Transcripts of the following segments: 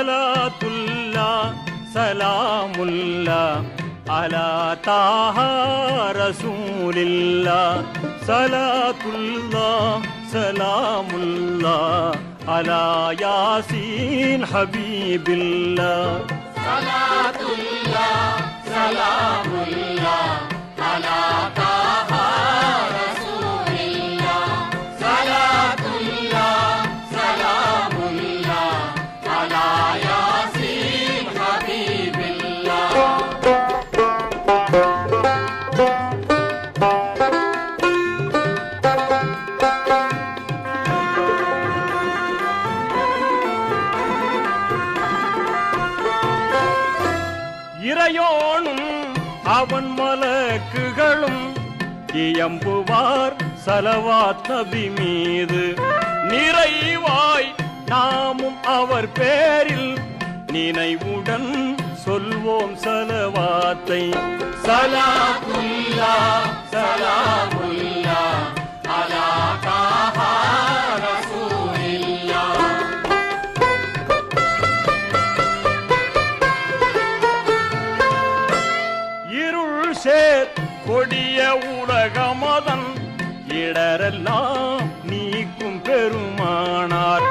சலாத்துல்லா சலாமுல்லா அலா தாஹா ரசூலில்லா சலாத்துல்லா சலாமுல்லா அலா யாசீன் ஹபீபில்லா சலாத்துல்லா சலாமுல்லா அலா தாஹா ரசூலில்லா சலாத்துல்லா சலாமுல்லா அலா யாசீன் ஹபீபில்லா. இறையோனும் அவன் மலக்குகளும் இயம்புவார் ஸலவாத் நபி மீது. நிறைவாய் நாமும் அவர் பேரில் நினைவுடன் சொல்வோம் ஸலவாத்தை. சலாத்துல்லா சலாமுல்லா அலா தாஹா ரசூலில்லா. இருள் சேர் கொடிய உலகமதன் இடரெல்லாம் நீக்கும் பெருமானார்.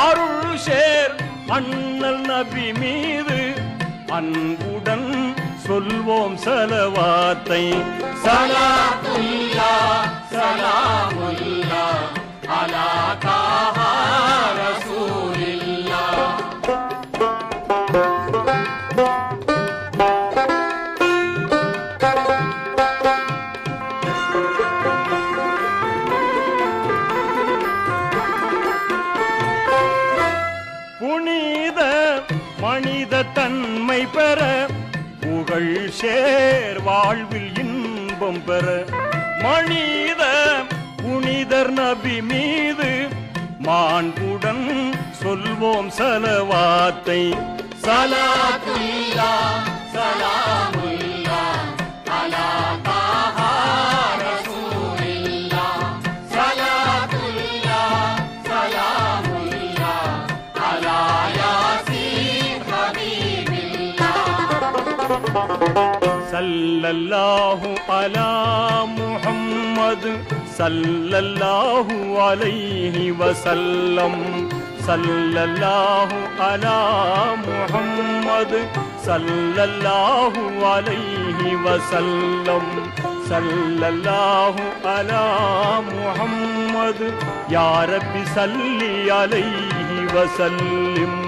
அருள் சேர் அண்ணல் நபி மீது அன்புடன் சொல்வோம் ஸலவாத்தை. சலாத்துல்லா சலாமுல்லா அலா தாஹா ரசூலில்லா. புனித மனித தன்மை பெற புகழ் சேர் வாழ்வில் இன்பம் பெற மனித புனிதர் நபி மீது மாண்புடன் சொல்வோம் ஸலவாத்தை. சலாத்துல்லா சலாமுல்லா அலா தாஹா ரசூலில்லா. சலாத்துல்லா சலாமுல்லா அலா யாசீன் ஹபீபில்லா. ஸல்லல்லாஹு அலா முஹம்மது ஸல்லல்லாஹு அலைஹி வஸல்லம். ஸல்லல்லாஹு அலா முஹம்மது ஸல்லல்லாஹு அலைஹி வஸல்லம். ஸல்லல்லாஹு அலா முஹம்மது யா ரப்பி ஸல்லி அலைஹி வஸல்லிம்.